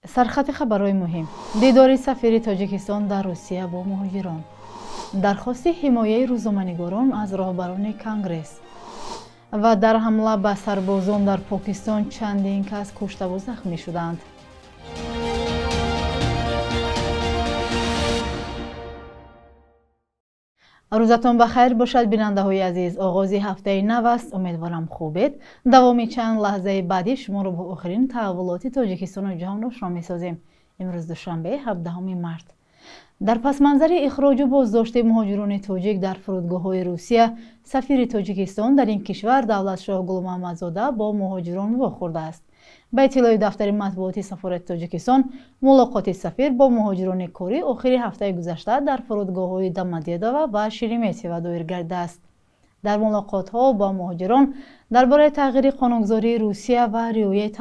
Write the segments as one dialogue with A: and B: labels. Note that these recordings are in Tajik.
A: سرخط خبرهای مهم. دیدار سفیر تاجیکستان در روسیه با مهاجران. درخواست حمایه روزنامه‌نگاران از راهبران کنگرس. و در حمله به سربازان در پاکستان چندین کس کشته و زخمی شدند. روزتان بخیر باشد بیننده های عزیز. آغاز هفته نو است. امیدوارم خوبید. دوامی چند لحظه بعدی شما رو با آخرین تحولات تاجیکستان و جهان آشنا می‌سازیم. امروز دوشنبه 17 مارس. در پس منظر اخراج و بازداشت مهاجران تاجیک در فرودگاه‌های روسیه، سفیر تاجیکستان در این کشور دولتشاه گل محمدزاده با مهاجران واخورده است. به اطلاع دفتر مطبوعاتی سفارت تاجیکستان، ملاقات سفیر با مهاجران کاری آخر هفته گذشته در فرودگاه‌های دامادیدوو و شیرمتیو دایر گردیده است. در ملاقات‌ها با مهاجران درباره تغییر قانونگذاری روسیه و رعایت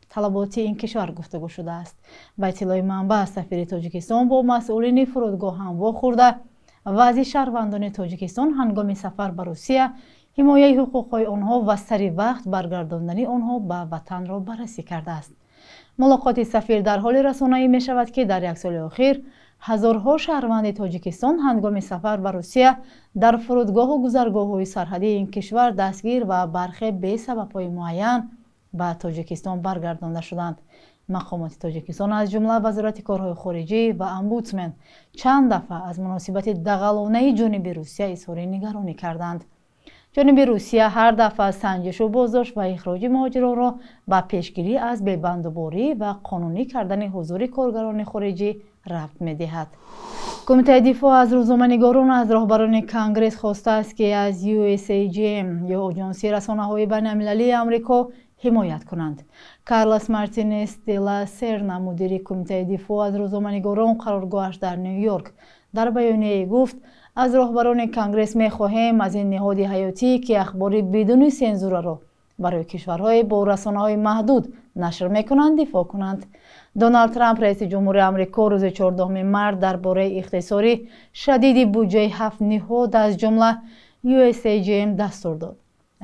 A: طلبات این کشور گفتگو شده است. به اطلاع منبع، سفیر تاجیکستان با مسئولین فرودگاه هم واخورده و از شهروندان تاجیکستان هنگام سفر به روسیه حمایه حقوق‌های آنها و سریع وقت برگرداندن آنها به وطن را بررسی کرده است. ملاقات سفیر در حال رسانه‌ای می شود که در یک سال اخیر هزارها شهروند تاجیکستان هنگام سفر به روسیه در فرودگاه و گذرگاه‌های سرحدی این کشور دستگیر و برخی به سبب‌های معین به تاجیکستان برگردانده شدند. مقامات تاجیکستان از جمله وزارت کارهای خارجی و امبودسمن چند دفعه از مناسبت دغلانه جانب روسیه اظهار نگرانی کردند. جانب روسیه هر دفعه سنجش و بازداشت و اخراج مهاجران را به پیشگیری از ببندوباری و قانونی کردن حضور کارگران خارجی ربط می‌دهد. کمیته دفاع از روزنامه‌نگاران از راهبران کنگرس خواسته است که از USAGM یا آژانس رسانه‌های بین‌المللی آمریکا حمایت کنند. کارلوس مارتینز دلا سرنا، مدیر کمیته دفاع از روزنامه‌نگاران قرارگاهش در نیویورک، در بیانیه گفت از راهبران کنگرس می‌خواهیم از این نهاد حیاتی که اخبار بدون سانسور را برای کشورهای با رسانه‌های محدود نشر می‌کنند دفاع کنند. دونالد ترامپ رئیس جمهور آمریکا روز 14 مارس درباره اختصار شدید بودجه 7 نهاد از جمله USAGM دستور داد.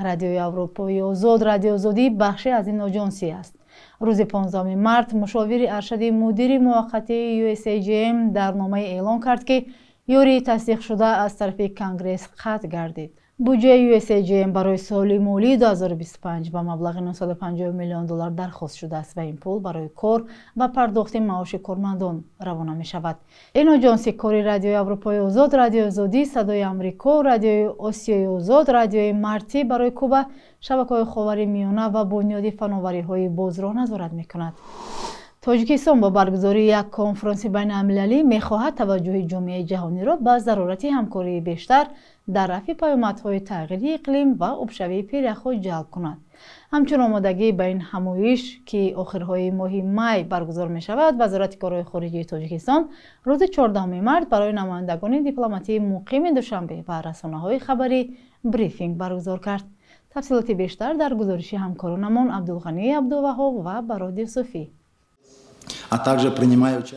A: رادیوی اروپای آزاد، رادیو آزادی بخشی از این آژانسی است. روز 15 مارس مشاور ارشد مدیر موقت USAGM در نامه اعلام کرد که یوری تصدیق شده از طرف کنگرس قطع گردید. بودجه USAGM برای سال مالی 2025 با مبلغ 950 میلیون دلار درخواست شده است و این پول برای کار و پرداخت معاش کارمندان روانه می شود. این آژانس کاری رادیوی اروپای آزاد، رادیو آزادی، صدای آمریکا، رادیوی آسیای آزاد، رادیوی مارتی برای کوبا، شبکه‌های خاورمیانه و بنیاد فناوری‌های باز را نظارت می‌کند. تاجیکستان با برگزاری یک کنفرانس بین‌المللی می‌خواهد توجه جامعه جهانی را به ضرورت همکاری بیشتر در رفع پیامدهای تغییر اقلیم و آبشوی پیره‌ها جلب کند. همچنین آمادگی به این همایش که آخرهای ماه می برگزار می شود، وزارت کارهای خارجی تاجیکستان روز 14 مارس برای نمایندگان دیپلماتی مقیم دوشنبه و رسانه‌های خبری بریفینگ برگزار کرد. تفصیلات بیشتر در گزارش همکارانمان عبدالغنی عبدالوهاب و برادر صوفی.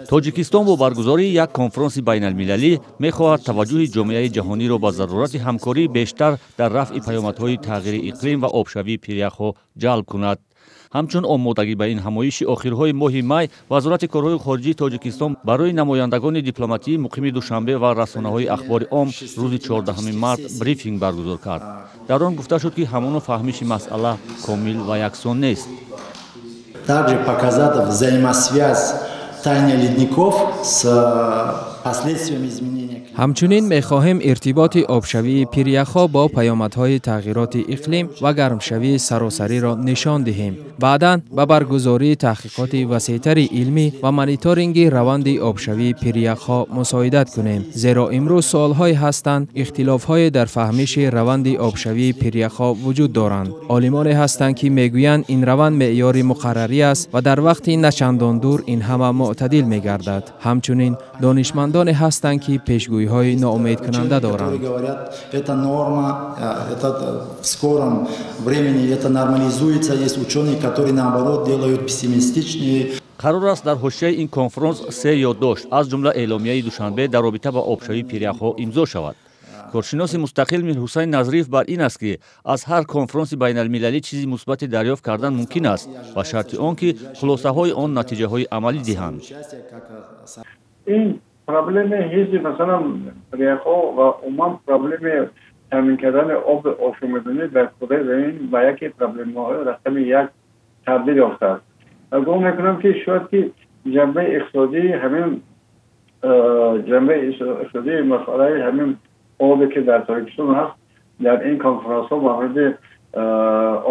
B: تاجیکستان با برگزاری یک کنفرانس بین المللی می‌خواهد توجه جامعه جهانی را به ضرورت همکاری بیشتر در رفع پیامدهای تغییر اقلیم و آبشوی پیره‌ها جلب کند. همچون آمادگی به این همایش آخرهای ماه می، وزارت کارهای خارجی تاجیکستان برای نمایندگان دیپلماتی مقیم دوشنبه و رسانه‌های اخبار عام روز 14 مارس بریفینگ برگزار کرد. در آن گفته شد که همان فهمیش مسئله کامل و یکسان نیست.
C: Также показана взаимосвязь таяния ледников с последствиями изменения климата.
D: همچنین می‌خواهیم ارتباط آبشوی پیریخ‌ها با پیامدهای تغییرات اقلیم و گرمشوی سراسری را نشان دهیم. بعداً به برگزاری تحقیقات وسیع‌تر علمی و مانیتورینگ روند آبشوی پیریخ‌ها مساعدت کنیم، زیرا امروز سوال‌هایی هستند اختلاف‌های در فهمیش روند آبشوی پیریخ‌ها وجود دارند. عالمانی هستند که میگویند این روند معیار مقرری است و در وقتی نچندان دور این همه معتدل می‌گردد. همچنین دانشمندان هستند که پیشگویی‌های ناامید کننده دارند.
B: قرار است در حاشیه این کنفرانس 3 یادداشت از جمله اعلامیه دوشنبه در رابطه با آبشوی پیره‌ها امضا شود. коршиноси мустақил Мирҳусайн Назриев бар ин аст ки аз ҳар конфронси байналмилалӣ чизи мусбате дарёфт кардан мумкин аст ба шарти он ки хулосаҳои он натиҷаҳои амалӣ диҳанд.
E: ин проблеми ҳизби масалан пиряхҳо ва умуман проблеми тамин кардани оби ошомидонӣ дар кӯдаи заин ба яке проблемаҳои рақами як табдил ёфтааст. гумон мекунам ки шояд ки ҷанбаи иқтисодии ҳамин масъалаи ҳамин обе ки дар Тоҷикистон ҳаст дар ин конферансҳо мавриди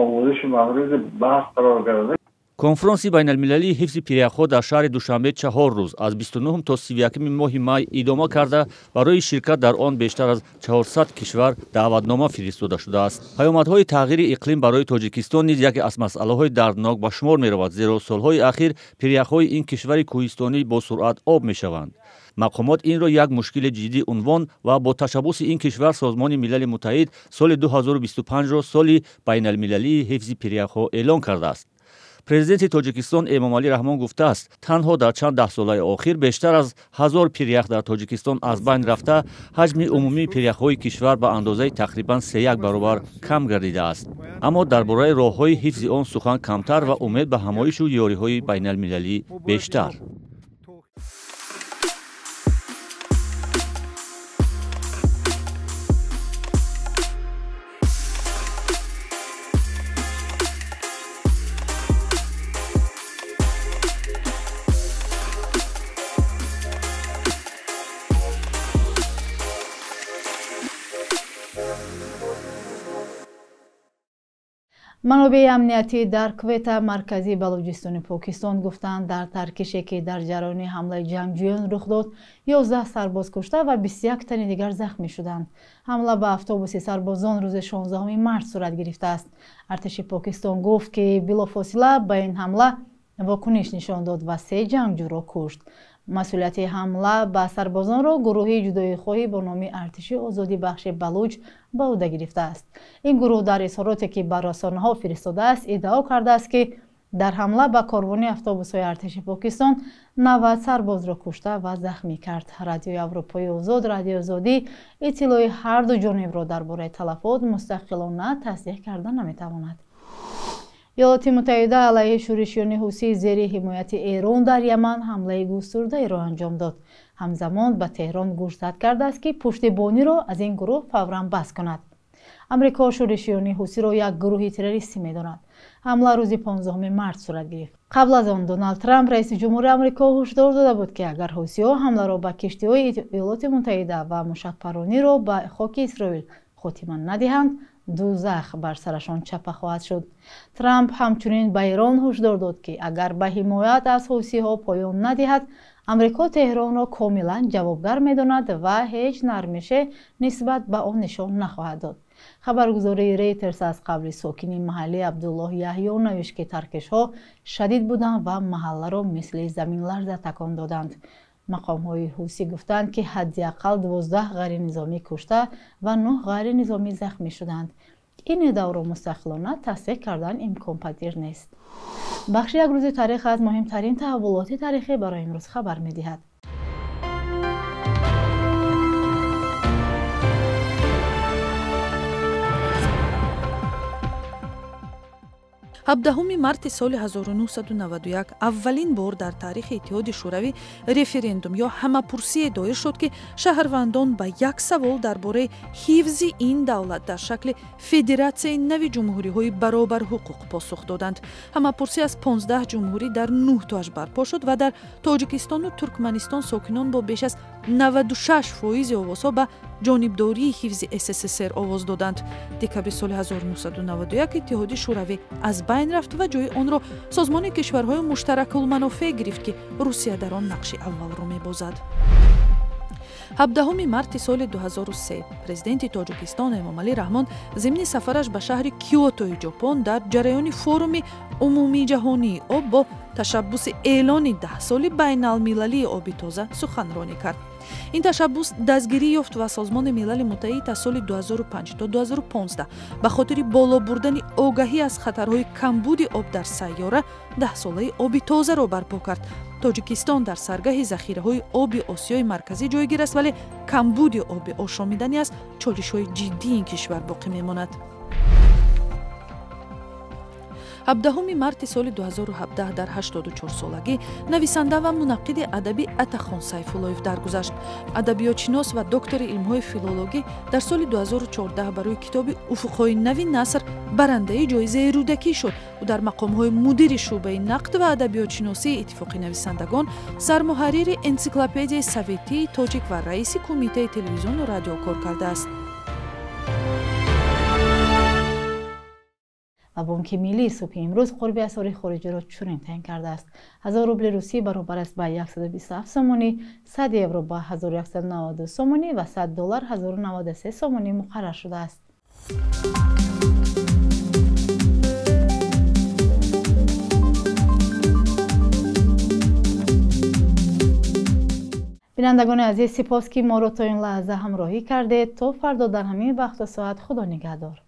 E: омӯзиши мавриди баҳс қарор гардид.
B: конфронси байналмилалии ҳифзи пиряхҳо дар шаҳри Душанбе 4 рӯз аз 29 то 31 моҳи май идома карда барои ширкат дар он бештар аз 400 кишвар даъватнома фиристода шудааст. паёмадҳои тағйири иқлим барои Тоҷикистон низ яке аз масъалаҳои дарднок ба шумор меравад, зеро солҳои ахир пиряхҳои ин кишвари кӯҳистонӣ бо суръат об мешаванд. мақомот инро як мушкили ҷиддӣ унвон ва бо ташаббуси ин кишвар Созмони Милали Муттаҳид соли 2025-ро соли байналмилалии ҳифзи пиряхҳо эълон кардааст. президенти Тоҷикистон Эмомалӣ Раҳмон гуфтааст, танҳо дар чанд даҳсолаи охир бештар аз 1000 пирях дар Тоҷикистон аз байн рафта, ҳаҷми умумии пиряхҳои кишвар ба андозаи тақрибан 3-1 баробар кам гардидааст. аммо дар бораи роҳҳои ҳифзи он сухан камтар ва умед ба ҳамоишу ёриҳои байналмилалӣ бештар.
A: манобеи амнияти дар Квета маркази Балуҷистони Покистон гуфтанд, дар таркише ки дар ҷараёни ҳамлаи ҷангҷӯён рух дод, 11 сарбоз кушта ва 21 тани дигар захмӣ шуданд. ҳамла ба автобуси сарбозон рӯзи 16 март сурат гирифтааст. артиши Покистон гуфт ки билофосила ба ин ҳамла вокуниш нишон дод ва 3 ҷангҷӯро кушт. масъулияти ҳамла ба сарбозонро гурӯҳи ҷудоихоҳӣ бо номи артиши озодибахши Балуч ба ӯҳда гирифтааст. ин гурӯҳ дар изҳороте ки ба расонаҳо фиристодааст иддао кардааст ки дар ҳамла ба корвони автобусҳои артиши Покистон 90 сарбозро кушта ва захмӣ кард. радиои Аврупои озод Радиои Озодӣ иттилои ҳарду ҷонибро дар бораи талафот мустақилона тасдиқ карда наметавонад. иёлоти муттаҳида алайҳи шӯришиёни ҳусӣ зери ҳимояти Эрон дар Яман ҳамлаи густурдаеро анҷом дод. ҳамзамон ба Теҳрон гӯшзад кардааст ки пуштибониро аз ин гурӯҳ фавран бас кунад. амрико шӯришиёни ҳусиро як гурӯҳи террористӣ медонад. ҳамла рӯзи 15 март сурат гирифт. қабл аз он Доналд Трамп раиси ҷумҳури амрико ҳушдор дода буд ки агар ҳусиҳо ҳамларо ба киштиҳои иёлоти муттаҳида ва мушакпарониро ба хоки Исроил хотима надиҳанд, дузах бар сарашон чапа хоҳад шуд. Трамп ҳамчунин ба Эрон ҳушдор дод ки агар ба ҳимоят аз ҳусиҳо поён надиҳад, амрико Теҳронро комилан ҷавобгар медонад ва ҳеҷ нармише нисбат ба он нишон нахоҳад дод. хабаргузории Reuters аз қабли сокини маҳаллӣ Абдуллоҳ Яҳьё навишт ки таркишҳо шадид буданд ва маҳалларо мисли заминларза такон доданд. мақомҳои ҳусӣ гуфтанд ки ҳадди ақал 12 ғайринизомӣ кушта ва 9 ғайринизомӣ захмӣ шуданд. ин иддаоро мустақилона тасдиқ кардан имконпазир нест. бахши як рӯзи таърих аз муҳимтарин таҳаввулоти таърихӣ барои имрӯз хабар медиҳад.
F: 17 марти соли 1991 аввалин бор дар таърихи иттиҳоди шӯравӣ референдум ё ҳамапурсие доир шуд ки шаҳрвандон ба як савол дар бораи ҳифзи ин давлат дар шакли федератсияи нави ҷумҳуриҳои баробар ҳуқуқ посух доданд. ҳамапурсӣ аз 15 ҷумҳурӣ дар 9 тоаш барпо шуд ва дар Тоҷикистону Туркманистон сокинон бо беш аз 96% овозҳо ба ҷонибдории ҳифзи СССР овоз доданд. декабри соли 1991 иттиҳоди шӯравӣ аз байн рафт ва ҷои онро созмони кишварҳои муштаракулманофеъ гирифт ки Русия дар он нақши аввалро мебозад. 17 марти соли 2003 президенти Тоҷикистон Эмомалӣ Раҳмон зимни сафараш ба шаҳри Киотои Ҷопон дар ҷараёни форуми умумии ҷаҳонии об бо ташаббуси эълони 10 соли байналмилалии оби тоза суханронӣ кард. این تشبس دستگیری یافت و سازمان ملل متحد از سال 2005 تا 2015 به خاطر بالا بردن آگاهی از خطرهای کمبود آب در سیاره 10 ساله آبی تازه را برپا کرد. تاجیکستان در سرگاه ذخیره‌های آب آسیای مرکزی جایگیر است، ولی کمبود آب آشامیدنی از چالش‌های جدی این کشور باقی می‌ماند. 17 марти соли 2017 дар 84 солагӣ нависанда ва мунаққиди адабӣ Атахон Сайфуллоев даргузашт. Адабиётшинос ва доктори илмҳои филологӣ дар соли 2014 барои китоби Уфуқҳои нави наср барандаи ҷоизаи рӯдакӣ шуд. ӯ дар мақомҳои мудири шӯъбаи нақд ва адабиётшиносии Иттифоқи нависандагон, сармуҳаррири энциклопедияи Советии Тоҷик ва раиси Кумитаи телевизиону радио кор кардааст.
A: و بانک ملی صبح امروز قرب اسعار خارجی را چنین تعیین کرده است: 1000 روبل روسی برابر است به 127 سومانی، 100 یورو به 1192 سومانی و 100 دلار 1093 سومانی مقرر شده است. بینندگان عزیز، سپاس که ما را تا این لحظه همراهی کردید. تا فردا در همین وقت و ساعت خدا نگهدار.